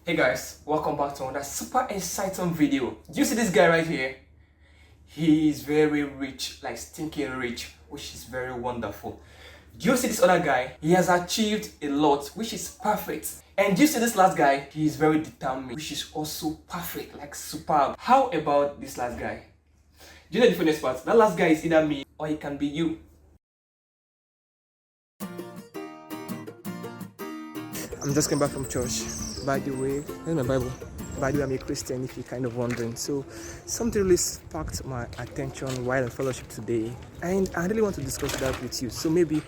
Hey guys, welcome back to another super exciting video. Do you see this guy right here? He is very rich, like stinking rich, which is very wonderful. Do you see this other guy? He has achieved a lot, which is perfect. And do you see this last guy? He is very determined, which is also perfect, like superb. How about this last guy? Do you know the funniest part? That last guy is either me or it can be you. I'm just came back from church. By the way, here's my Bible. By the way, I'm a Christian if you're kind of wondering. So, something really sparked my attention while in fellowship today. And I really want to discuss that with you. So, maybe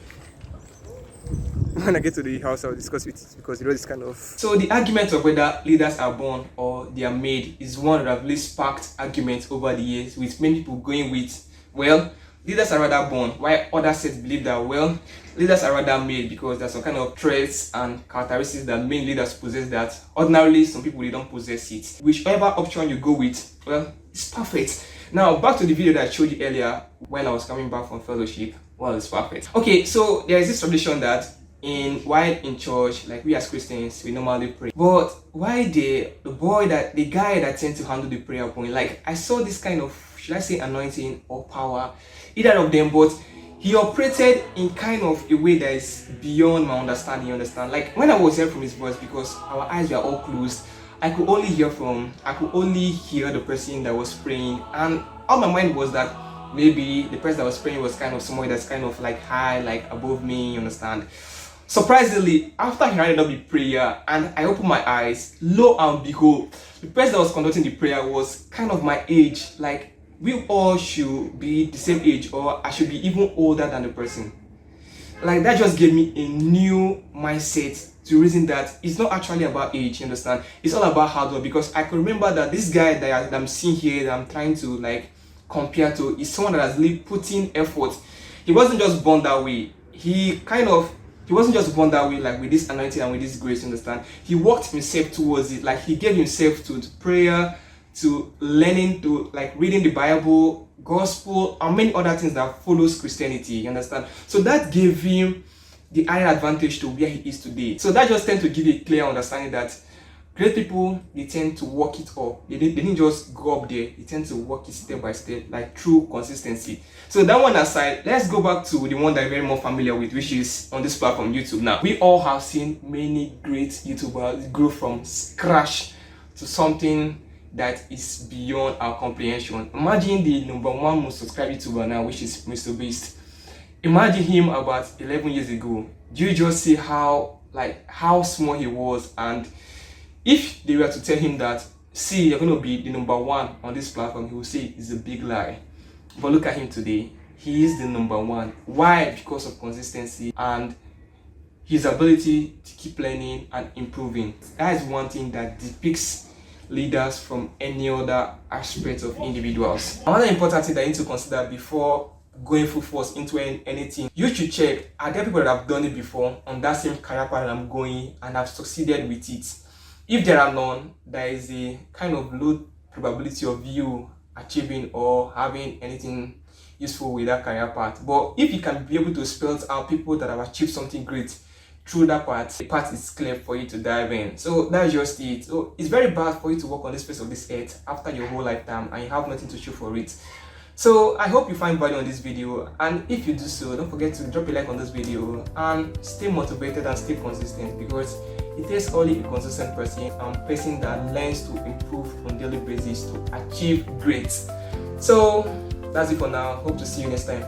when I get to the house, I'll discuss with you because you know this kind of. So, the argument of whether leaders are born or they are made is one that have really sparked arguments over the years, with many people going with, well, leaders are rather born, while other sects believe that, well, leaders are rather made because there's some kind of traits and characteristics that main leaders possess that ordinarily some people they don't possess it. Whichever option you go with, well, it's perfect. Now back to the video that I showed you earlier when I was coming back from fellowship. Well, it's perfect. Okay, so there is this tradition that while in church, like we as Christians, we normally pray. But why the guy that tends to handle the prayer point, like I saw this kind of, should I say, anointing or power, either of them, but he operated in kind of a way that is beyond my understanding, you understand? Like when I was hearing from his voice, because our eyes were all closed, I could only hear the person that was praying, and all my mind was that maybe the person that was praying was kind of somewhere that's kind of like high, like above me, you understand? Surprisingly, after he ended up the prayer and I opened my eyes, lo and behold, the person that was conducting the prayer was kind of my age. Like we all should be the same age, or I should be even older than the person. Like that just gave me a new mindset to reason that it's not actually about age, you understand? It's all about hard work, because I could remember that this guy that I'm seeing here, that I'm trying to like compare to, is someone that has really put in effort. He wasn't just born that way. He wasn't just born that way, like with this anointing and with this grace, you understand? He worked himself towards it. Like he gave himself to prayer, to learning, to like reading the Bible, gospel, and many other things that follows Christianity, you understand? So that gave him the higher advantage to where he is today. So that just tends to give a clear understanding that great people, they tend to work it up. They didn't just go up there. They tend to work it step by step, like through consistency. So that one aside, let's go back to the one that I'm very more familiar with, which is on this platform, YouTube. Now, we all have seen many great YouTubers grow from scratch to something that is beyond our comprehension. Imagine the #1 most subscribed YouTuber now, which is Mr. Beast. Imagine him about 11 years ago. Do you just see how small he was? And if they were to tell him that, see, you're going to be the #1 on this platform, he will say it's a big lie. But look at him today. He is the #1. Why? Because of consistency and his ability to keep learning and improving. That is one thing that depicts leaders from any other aspect of individuals. Another important thing that you need to consider before going full force into anything, you should check, are there people that have done it before on that same career path that I'm going and have succeeded with it? If there are none, there is a kind of low probability of you achieving or having anything useful with that career path. But if you can be able to spell out people that have achieved something great through that path, the path is clear for you to dive in. So that's just it. So it's very bad for you to work on this face of this earth after your whole lifetime and you have nothing to show for it. So I hope you find value on this video, and if you do so, don't forget to drop a like on this video and stay motivated and stay consistent, because it takes only a consistent person and person that learns to improve on a daily basis to achieve great. So that's it for now. Hope to see you next time.